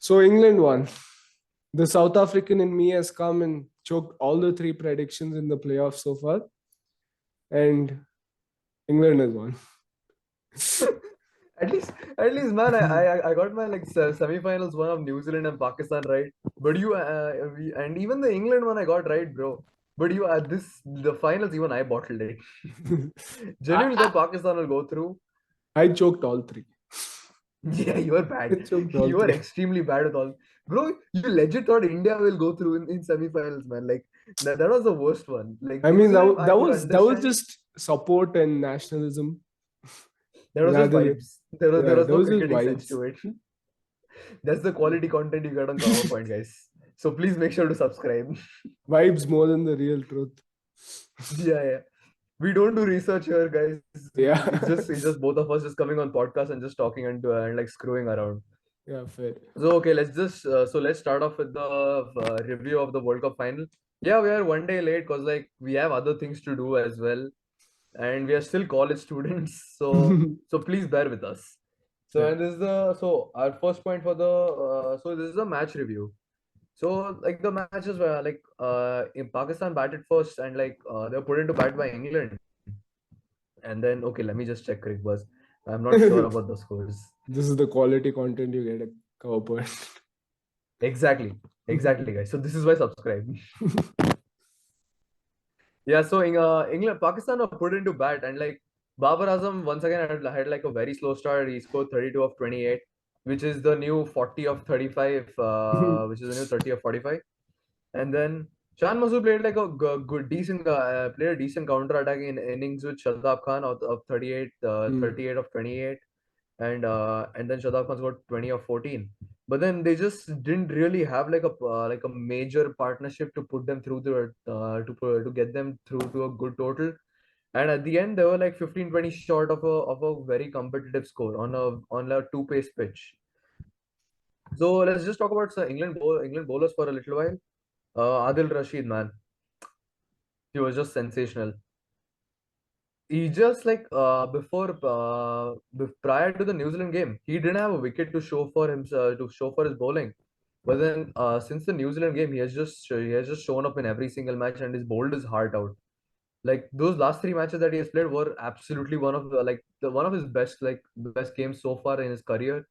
So England won. The South African in me has come and choked all the three predictions in the playoffs so far, and England has won. At least, man, I got my like semi-finals one of New Zealand and Pakistan right. But and even the England one I got right, bro. But you the finals even I bottled it. Genuinely I, thought Pakistan will go through. I choked all three. Yeah, you are I bad. choked all You are three. extremely bad with all. Bro, you legit thought India will go through in semi-finals, man. Like that was the worst one. Like I New mean, Zealand, I that could was understand. just support and nationalism There was just rather than, vibes. There yeah, was that no was just cricketing sense vibes. to it. That's the quality content you get on Cover Point, guys. So please make sure to subscribe. Vibes more than the real truth. Yeah, yeah. We don't do research here, guys. It's Yeah. just both of us just coming on podcast and just talking and like screwing around. Yeah, fair. So okay, let's start off with the review of the World Cup final. Yeah, we are one day late because like we have other things to do as well, and we are still college students. So please bear with us. So Fair. and this is the so our first point for the so this is a match review. So like the matches were like in Pakistan batted first and like they were put into bat by England, and then okay, let me just check Crick Buzz. I'm not sure about the scores. This is the quality content you get at Cover Point. Exactly, exactly, guys. So this is why subscribe. Yeah, so in England, Pakistan were put into bat, and like Babar Azam once again had like a very slow start. He scored 32 of 28, which is the new 40 of 35, which is the new 30 of 45. And then Shan Masood played like a good, decent, played a decent counter attacking innings with Shadab Khan of 38, 38 of 28, and then Shadab Khan scored 20 of 14. But then they just didn't really have like a major partnership to put them through to get them through to a good total. And at the end, they were like 15-20 short of a very competitive score on a two-pace pitch. So let's just talk about England bowlers for a little while. Adil Rashid, man, he was just sensational. He just like prior to the New Zealand game, he didn't have a wicket to show for his bowling. But then since the New Zealand game, he has just shown up in every single match and he's bowled his heart out. Like those last three matches that he has played were absolutely one of his best games so far in his career.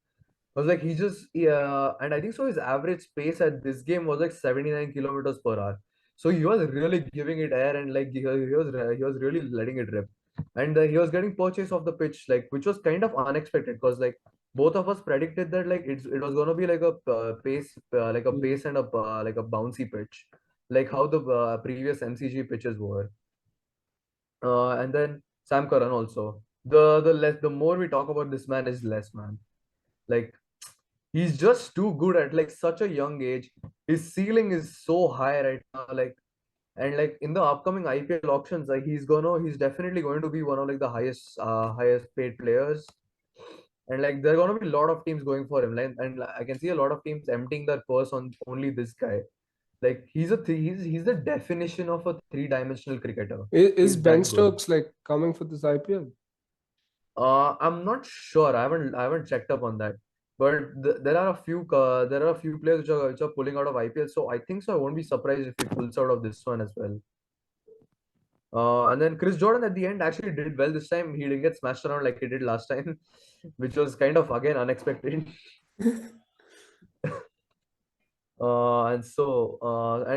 Was like he just yeah, and I think so his average pace at this game was like 79 kilometers per hour. So he was really giving it air and like he was really letting it rip. And he was getting purchase of the pitch, like which was kind of unexpected because like both of us predicted that like it was gonna be like a pace and a bouncy pitch, like how the previous MCG pitches were. And then Sam Curran also. The more we talk about this man is less, man. Like he's just too good at like such a young age. His ceiling is so high right now. Like and like in the upcoming IPL auctions, like he's definitely going to be one of like the highest paid players. And like there are gonna be a lot of teams going for him. And I can see a lot of teams emptying their purse on only this guy. Like he's the definition of a three-dimensional cricketer. Is He's Ben that good. Stokes like coming for this IPL? I'm not sure. I haven't checked up on that. But there are a few players which are pulling out of IPL. So I think so. I won't be surprised if he pulls out of this one as well. And then Chris Jordan at the end actually did well this time. He didn't get smashed around like he did last time, which was kind of again unexpected. And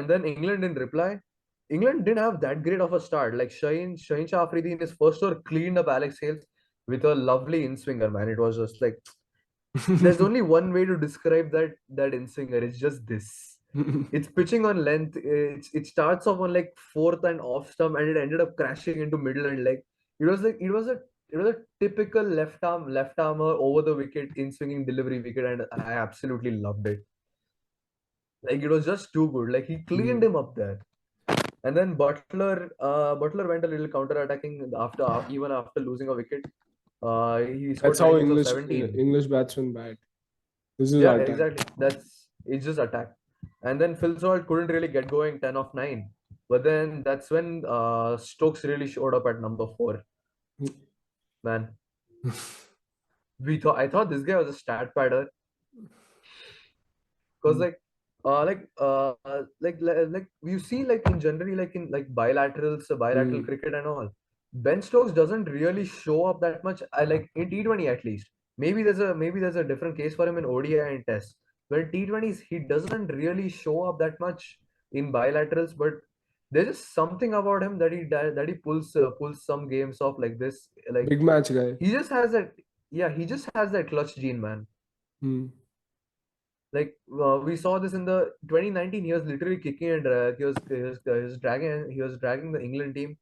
then England in reply, England didn't have that great of a start. Like Shaheen Shah Afridi in his first over cleaned up Alex Hales with a lovely in swinger. Man, it was just like there's only one way to describe that in swinger. It's just this. It's pitching on length. It starts off on like fourth and off stump, and it ended up crashing into middle and leg. It was like it was a typical left armer over the wicket in swinging delivery wicket, and I absolutely loved it. Like it was just too good. Like he cleaned him up there. And then Butler went a little counter attacking even after losing a wicket. He scored That's how 19 for 17. English batsmen bat. This is Yeah, attack. exactly. It's just attack. And then Phil Salt couldn't really get going 10 of 9. But then that's when Stokes really showed up at number 4. Man, I thought this guy was a stat padder. because Mm. like you see like in generally like in like bilateral Mm. cricket and all, Ben Stokes doesn't really show up that much. I like in T20 at least. Maybe there's a different case for him in ODI and Test. But in T20s he doesn't really show up that much in bilaterals. But there's just something about him that he pulls some games off like this. Like Big match guy. he just has that. Yeah, he just has that clutch gene, man. Mm. Like we saw this in the 2019. He was literally kicking and he was dragging the England team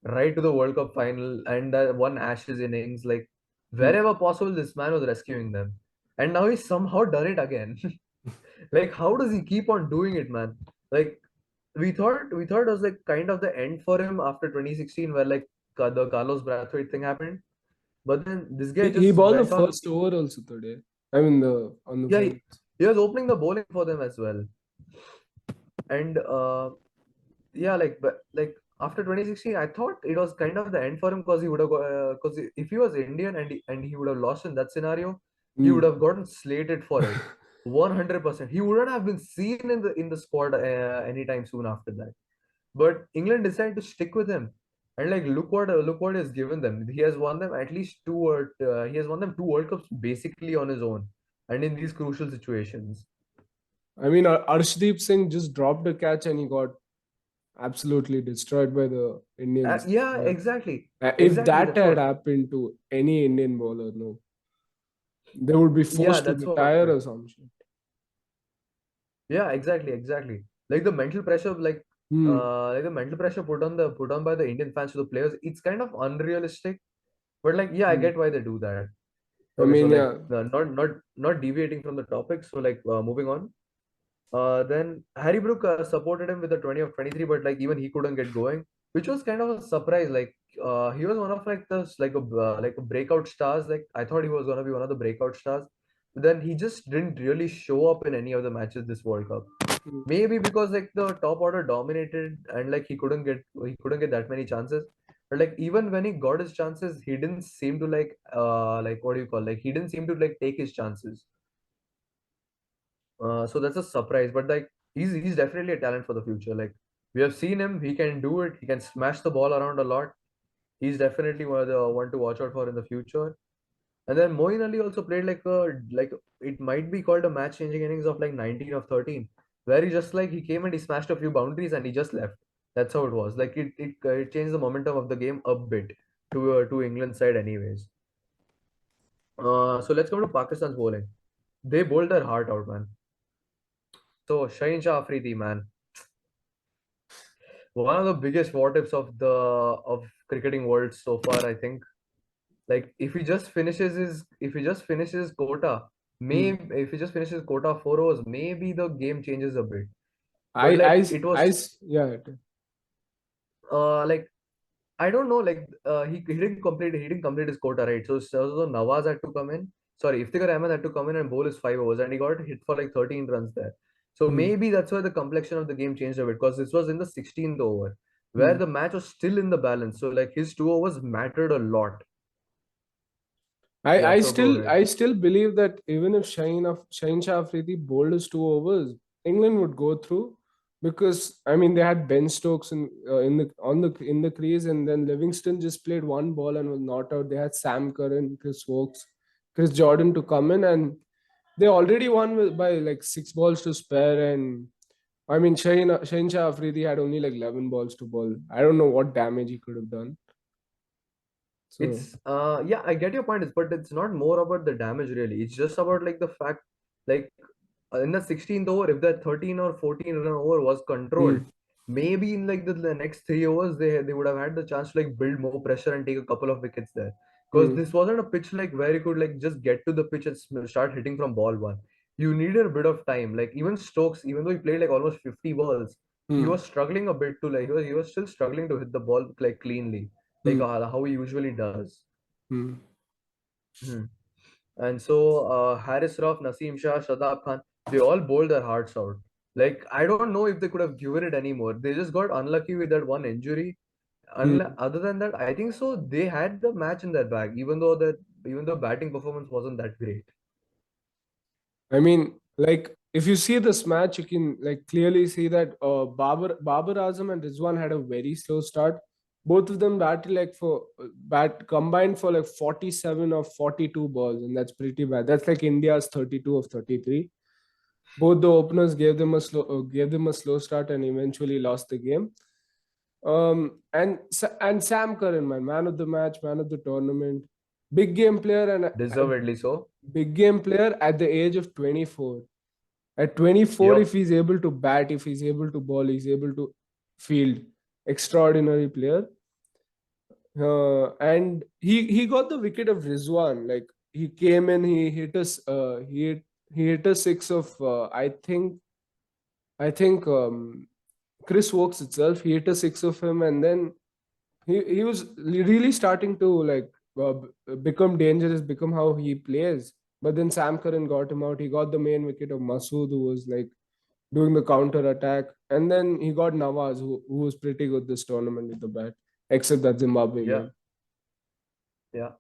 right to the World Cup final and that one Ashes innings. Like Mm. wherever possible, this man was rescuing them, and now he's somehow done it again. Like how does he keep on doing it, man? Like we thought it was like kind of the end for him after 2016, where like the Carlos Brathwaite thing happened, but then this guy He just bowled the went on. first over also today. I mean the on the Yeah, final. he was opening the bowling for them as well, and yeah, but like after 2016, I thought it was kind of the end for him because he would have because if he was Indian and he would have lost in that scenario, he would Mm. have gotten slated for it 100%. He wouldn't have been seen in the squad anytime soon after that. But England decided to stick with him, and like look what he has given them. He has won them at least he has won them two World Cups basically on his own, and in these crucial situations. I mean, Arshdeep Singh just dropped a catch and he got absolutely destroyed by the Indians. Yeah, exactly, If exactly. that That's had what. happened to any Indian bowler, no, they would be Yeah, forced to that's what. retire or some shit. Yeah, exactly. Like the mental pressure, Hmm. like the mental pressure put on by the Indian fans to the players, it's kind of unrealistic. But like, yeah, I Hmm. get why they do that. I Okay, so mean, like, yeah. not deviating from the topic. So like, moving on. Then Harry Brook supported him with the 20 of 23, but like even he couldn't get going, which was kind of a surprise. Like, he was one of like the breakout stars. Like I thought he was gonna be one of the breakout stars, but then he just didn't really show up in any of the matches this World Cup. Hmm. Maybe because like the top order dominated and like he couldn't get that many chances. But like even when he got his chances, he didn't seem to like what do you call, like he didn't seem to like take his chances. So that's a surprise. But like he's definitely a talent for the future. Like we have seen him, he can do it. He can smash the ball around a lot. He's definitely one to watch out for in the future. And then Moeen Ali also played like it might be called a match-changing innings of like 19 of 13, where he came and he smashed a few boundaries and he just left. That's how it was. Like it changed the momentum of the game a bit to England side, anyways. So let's come to Pakistan's bowling. They bowled their heart out, man. So Shaheen Shah Afridi, man, one of the biggest what ifs of cricketing world so far, I think. Like if he just finishes quota, Hmm. maybe if he just finishes quota 4 overs, maybe the game changes a bit. I, But I, like s- it I, was s- yeah. like I don't know, like he didn't complete his quota, right? So Nawaz had to come in. Sorry, Iftikhar Ahmed had to come in and bowl his 5 overs, and he got hit for like 13 runs there. So Hmm. maybe that's why the complexion of the game changed a bit, because this was in the 16th over, where Hmm. the match was still in the balance. So like his 2 overs mattered a lot. I, Yeah, I so go still ahead. I still believe that even if Shaheen Shah Afridi bowled his 2 overs, England would go through because I mean they had Ben Stokes in the crease, and then Livingston just played one ball and was not out. They had Sam Curran, Chris Wokes, Chris Jordan to come in, and they already won by like 6 balls to spare. And I mean Shaheen Shah Afridi had only like 11 balls to bowl. I don't know what damage he could have done. So. It's yeah, I get your point, but it's not more about the damage really. It's just about like the fact, like in the 16th over, if that 13 or 14 run over was controlled, Hmm. maybe in like the next 3 overs they would have had the chance to like build more pressure and take a couple of wickets there. Because Hmm. this wasn't a pitch like where you could like just get to the pitch and start hitting from ball one. You needed a bit of time. Like even Stokes, even though he played like almost 50 balls, he Hmm. was struggling a bit to like he was still struggling to hit the ball like cleanly, like Hmm. how he usually does. Hmm. Hmm. And so Haris Rauf, Naseem Shah, Shadab Khan, they all bowled their hearts out. Like I don't know if they could have given it anymore. They just got unlucky with that one injury. Hmm. Other than that, I think so. They had the match in their bag, even though batting performance wasn't that great. I mean, like if you see this match, you can like clearly see that Babar Azam and Rizwan had a very slow start. Both of them batted like for bat combined for like 47 or 42 balls, and that's pretty bad. That's like India's 32 of 33. Both the openers gave them a slow start and eventually lost the game. And Sam Curran, man of the match, man of the tournament, big game player and Deservedly so. big game player at the age of 24. At 24, Yup. if he's able to bat, if he's able to bowl, he's able to field. Extraordinary player. And he got the wicket of Rizwan. Like he came in, he hit us. He hit a six of I think Chris Wokes itself. He hit a six of him, and then he was really starting to like become dangerous, become how he plays. But then Sam Curran got him out. He got the main wicket of Masood, who was like doing the counter attack. And then he got Nawaz, who was pretty good this tournament with the bat, except that Zimbabwe Yeah. game. Yeah.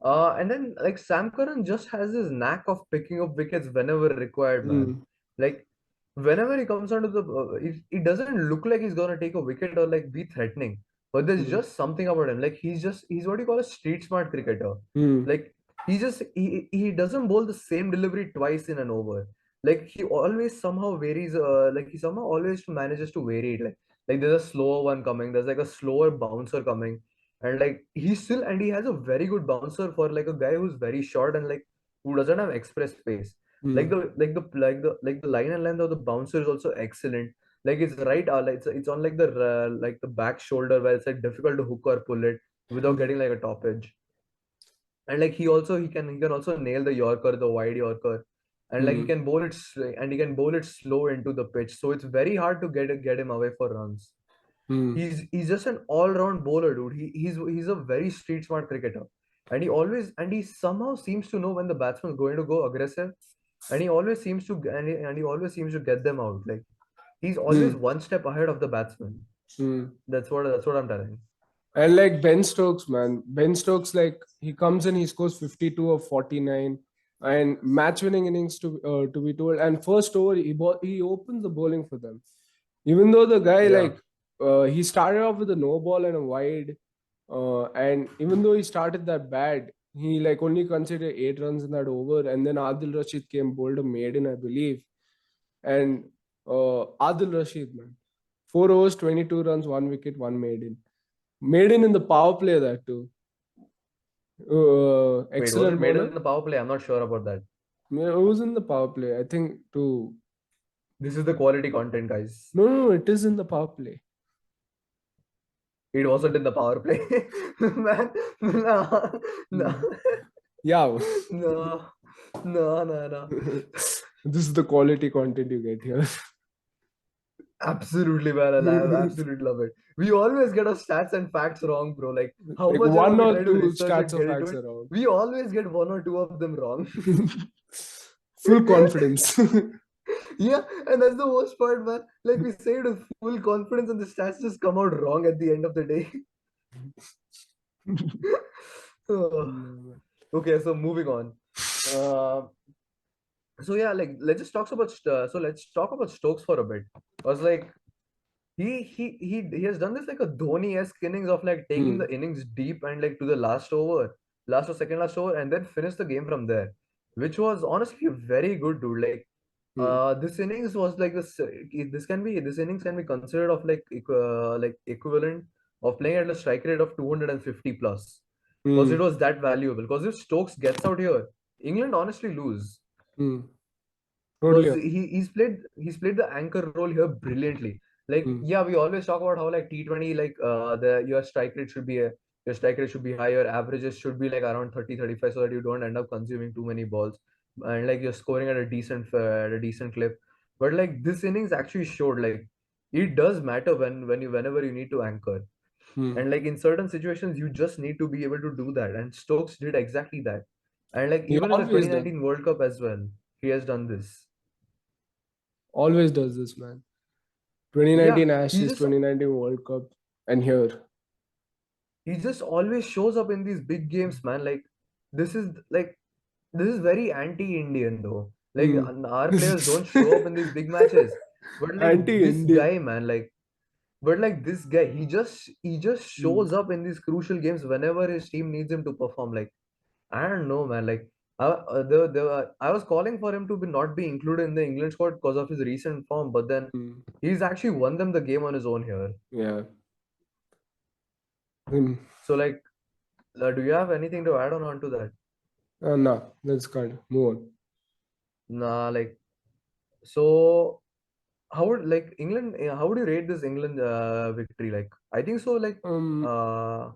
And then like Sam Curran just has this knack of picking up wickets whenever required, man. Mm, Like whenever he comes onto the, it doesn't look like he's gonna take a wicket or like be threatening, but there's mm, just something about him. Like he's what you call a street smart cricketer. mm, Like he doesn't bowl the same delivery twice in an over. Like he always somehow varies. Like he somehow always manages to vary it. Like there's a slower one coming. There's like a slower bouncer coming, and like he has a very good bouncer for like a guy who's very short and like who doesn't have express pace. Like mm, the line and length of the bouncer is also excellent. Like it's right, like it's on like the back shoulder where it's like difficult to hook or pull it without mm, getting like a top edge. And like he can also nail the Yorker, the wide Yorker, and like mm, he can bowl it slow into the pitch. So it's very hard to get him away for runs. mm, He's just an all-round bowler, dude. He's a very street smart cricketer, and he somehow seems to know when the batsman is going to go aggressive, and he always seems to get them out. Like he's always mm, one step ahead of the batsman. mm. That's what I'm telling. And like Ben Stokes, man. Ben Stokes, like he comes in, he scores 52 of 49 and match winning innings to be told. And first over, he opens the bowling for them. Even though the guy, Yeah. like, he started off with a no ball and a wide. And even though he started that bad, he like only considered 8 runs in that over. And then Adil Rashid came, bowled a maiden, I believe. And Adil Rashid, man. 4 overs, 22 runs, 1 wicket, 1 maiden. Maiden in the power play, that too. Wait, was it Excellent made bowler. in the power play? I'm not sure about that. It was in the power play, I think. Too. This is the quality content, guys. No, it is in the power play. It wasn't in the power play. Man, no, Hmm. no, Yeah. no, no, no, no. This is the quality content you get here. Absolutely, man. I absolutely love it. We always get our stats and facts wrong, bro. Like, how Like much ever one we or try to two research and stats or get into facts it, around. we always get one or two of them wrong. Full confidence. Yeah, and that's the worst part, man. Like, we say it with full confidence, and the stats just come out wrong at the end of the day. Oh. Okay, so moving on. Uh, so yeah, like let's talk about Stokes for a bit. I was like, he has done this like a Dhoni-esque innings of like taking Hmm. the innings deep and like to the last or second last over, and then finish the game from there, which was honestly very good, dude. Like, Hmm. this innings was like this innings can be considered of like equivalent of playing at a strike rate of 250 plus, because it Hmm. was that valuable. Because if Stokes gets out here, England honestly lose. Hmm. Totally. Because he's played the anchor role here brilliantly. Like, Hmm. yeah, we always talk about how like T20, like the your strike rate should be high, your averages should be like around 30-35, so that you don't end up consuming too many balls, and like you're scoring at a decent clip. But like this innings actually showed like it does matter whenever you need to anchor, Hmm. and like in certain situations you just need to be able to do that, and Stokes did exactly that. And like He even in the always does. 2019 World Cup as well, he has done this. Always does this, man. Yeah, 2019 he Ashes, just 2019 World Cup, and here. he just always shows up in these big games, man. Like this is like this is very anti-Indian though. Like our players don't show up in these big matches. But like this Anti-Indian. guy, man, like but like this guy, he just Hmm. shows up in these crucial games whenever his team needs him to perform. Like I don't know, man. Like I was calling for him to be not be included in the England squad because of his recent form, but then Hmm. he's actually won them the game on his own here. Yeah. Hmm. So like, do you have anything to add on to that? No, that's kind of move on. Nah, like so. How would like England? How would you rate this England victory? Like I think so. Like Um, uh,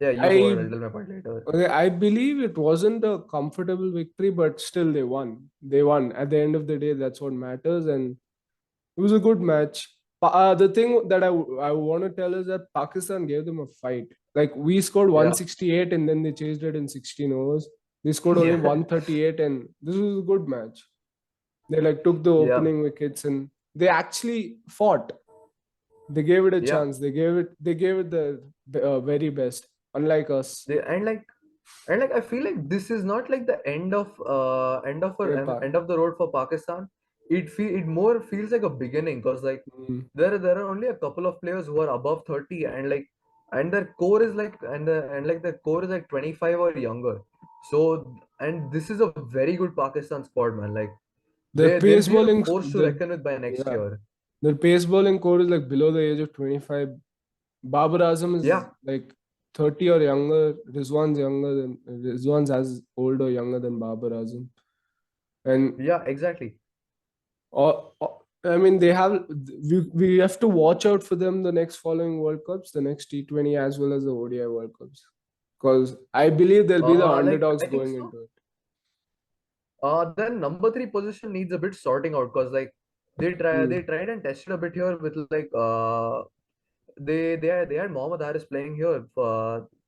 yeah, you go ahead. I I'll tell my point later. okay, I believe it wasn't a comfortable victory, but still they won. They won. At the end of the day, that's what matters, and it was a good match. The thing that I want to tell is that Pakistan gave them a fight. Like we scored Yeah, 168 and then they chased it in 16 overs. They scored only yeah, 138 and this was a good match. They like took the yeah, opening wickets and they actually fought. They gave it a yeah. chance. They gave it the very best. Unlike us. They, and like I feel like this is not like the Yeah, Pa- end of the road for Pakistan. It more feels like a beginning because like Mm, there are only a couple of players who are above 30 and like and their core is like and like their core is like 25 or younger. So and this is a very good Pakistan squad, man. Like Their they'll pace be a bowling, force to reckon with by next yeah, year. their pace bowling core is like below the age of 25. Babar Azam is Yeah, like 30 or younger. Rizwan's as old or younger than Babar Azam. And yeah, exactly. I mean, we have to watch out for them the next following World Cups, the next T20 as well as the ODI World Cups, because I believe they'll be the Like underdogs I think going so. into it. Then number three position needs a bit sorting out because like they Hmm. tried and tested a bit here with like they had Mohammad Haris playing here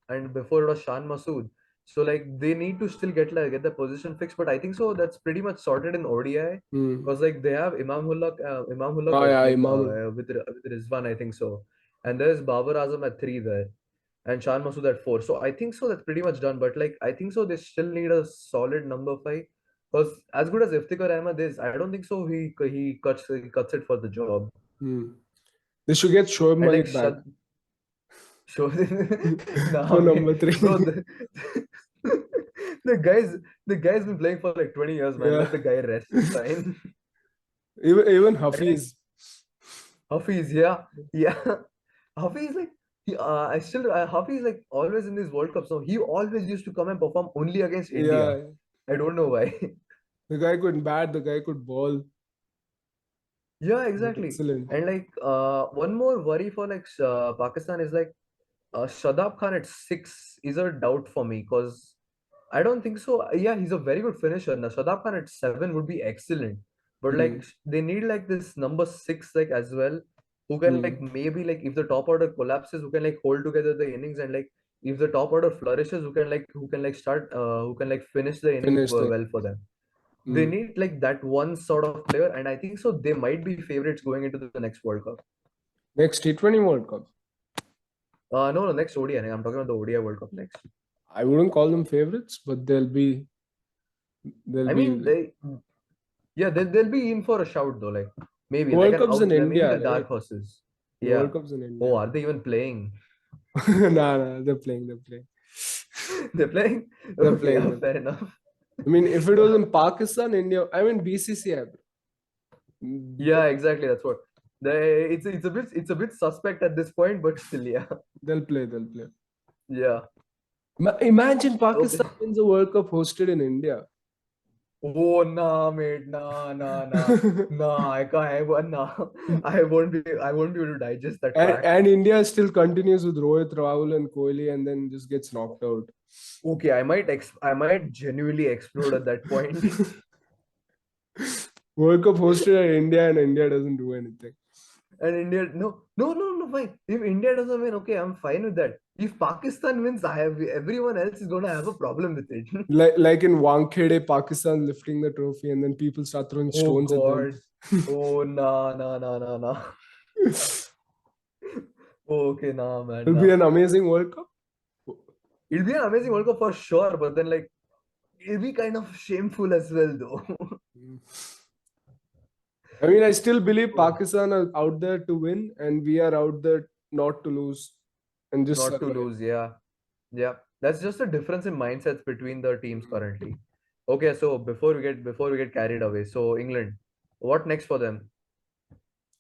and before it was Shan Masood. So like they need to still get the position fixed, but I think so that's pretty much sorted in ODI Hmm. because like they have Imam Hulak Oh yeah, like Imam. with Rizwan I think so, and there's Babar Azam at three there and Shan Masood at four. So I think so that's pretty much done. But like I think so they still need a solid number five. Because as good as Iftikhar Ahmed is, I don't think so he cuts it for the job. Hmm. They should get Shoaib And like Malik back Shad show nah for man, number bro three. the guy's the guy's been playing for like 20 years, man. Yeah, Let the guy rest. It's fine. even And like Hafiz. Hafiz, yeah, yeah. Hafiz like Hafiz like always in these World Cups. So he always used to come and perform only against India. Yeah, I don't know why. the guy could bat, the guy could ball. Yeah, But exactly. excellent. And like one more worry for like Pakistan is like Shadab Khan at six is a doubt for me because I don't think so. Yeah, he's a very good finisher. Now Shadab Khan at seven would be excellent, but like Hmm. they need like this number six like as well, who can like Hmm. maybe like if the top order collapses, who can like hold together the innings and like if the top order flourishes, who can like finish the innings Finished it. well for them. They Hmm. need like that one sort of player, and I think so they might be favorites going into the next World Cup. Next T20 World Cup. No, no, next ODI. I'm talking about the ODI World Cup next. I wouldn't call them favorites, but they'll I be mean, yeah, they'll be in for a shout though. Like maybe like World an Cup's in out, like, maybe India, the right? dark horses. The World Yeah. Cup's in Oh, India. are they even playing? Nah, nah, they're playing. They're playing. They're playing. They're Okay, playing. yeah, They're fair playing. enough. I mean, if it was in Pakistan, India, I mean BCCI. Yeah, exactly. That's what. It's a bit suspect at this point, but still, yeah, They'll play. They'll play. yeah. Imagine Okay. Pakistan wins a World Cup hosted in India. Oh nah, mate, nah, nah, nah, nah. I can't. Nah. I won't be able to digest that fact. And India still continues with Rohit, Rahul, and Kohli, and then just gets knocked out. Okay, I might genuinely explode at that point. World Cup hosted at India, and India doesn't do anything. And India, no, no, no, no, fine. If India doesn't win, okay, I'm fine with that. If Pakistan wins, everyone else is gonna have a problem with it. Like in Wankhede, Pakistan lifting the trophy, and then people start throwing Oh stones at them. God. Oh nah, nah, nah, nah, nah. Okay, nah, man, It'll be nah. an amazing World Cup. It'll be an amazing World Cup for sure, but then like it'll be kind of shameful as well, though. I mean, I still believe Pakistan are out there to win, and we are out there not to lose and just Not to survive. lose, yeah. Yeah. That's just a difference in mindsets between the teams currently. Okay, so before we get carried away, so England, what next for them?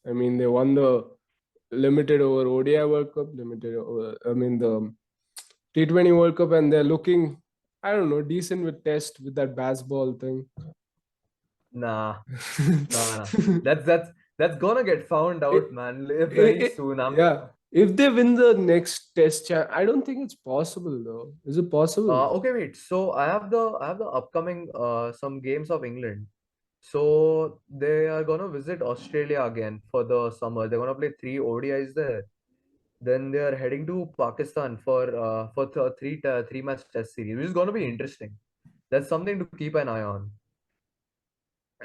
I mean, they won the limited over ODI World Cup, limited over, I mean, the T20 World Cup, and they're looking, I don't know, decent with Test with that baseball thing. Nah, nah. That's gonna get found out, man, very soon. Yeah. If they win the next Test, I don't think it's possible though. Is it possible? Okay, wait. So I have the upcoming some games of England. So they are gonna visit Australia again for the summer. They're gonna play 3 ODIs there. Then they are heading to Pakistan for three match test series, which is gonna be interesting. That's something to keep an eye on.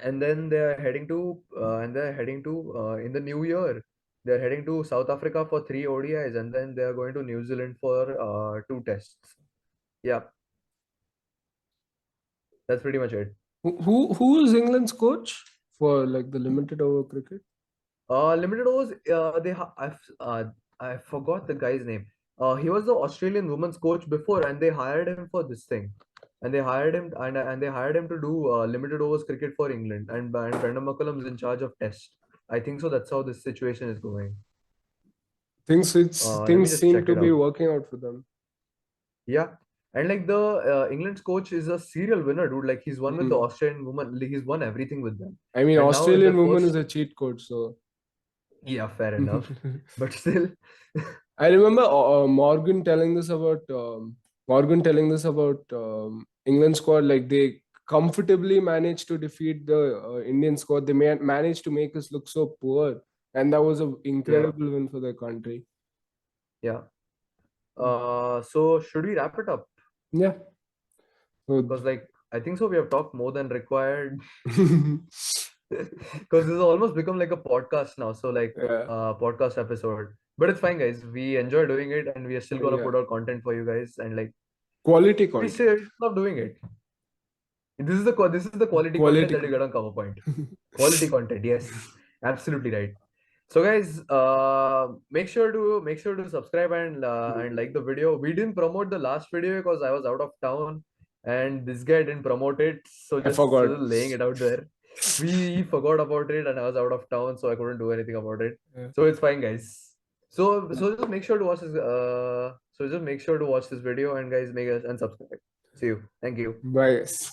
And then they're heading to in the new year. They're heading to South Africa for 3 ODIs, and then they are going to New Zealand for 2 tests. Yeah, that's pretty much it. Who is England's coach for like the limited over cricket? Limited overs. I forgot the guy's name. He was the Australian women's coach before, and they hired him for this thing. And they hired him to do limited overs cricket for England. And Brendan McCullum is in charge of Test. I think so. That's how this situation is going. Let me Things just seem check to it be out. working out for them. Yeah, and like the England's coach is a serial winner, dude. Like he's won with the Mm. Australian woman. Like, he's won everything with them. I mean, And now in their Australian woman is first, a cheat code, so. yeah, fair enough. But still, I remember Morgan telling this about England squad. Like they comfortably managed to defeat the Indian squad. They managed to make us look so poor, and that was an yeah, incredible win for their country. yeah. So should we wrap it up? Yeah. So, Because like I think so we have talked more than required. Because this has almost become like a podcast now. So like yeah, podcast episode. But it's fine, guys. We enjoy doing it, and we are still gonna yeah. put out content for you guys. And like Quality we content. still love doing it. This is the quality content Quality that you get content. on Cover Point. Quality content, yes, absolutely right. So guys, make sure to subscribe and like the video. We didn't promote the last video because I was out of town, and this guy didn't promote it. So I just forgot. laying it out there. We forgot about it, and I was out of town, so I couldn't do anything about it. Yeah. So it's fine, guys. So just make sure to watch this. So just make sure to watch this video, and guys, make us and subscribe. See you. Thank you. Bye. Guys.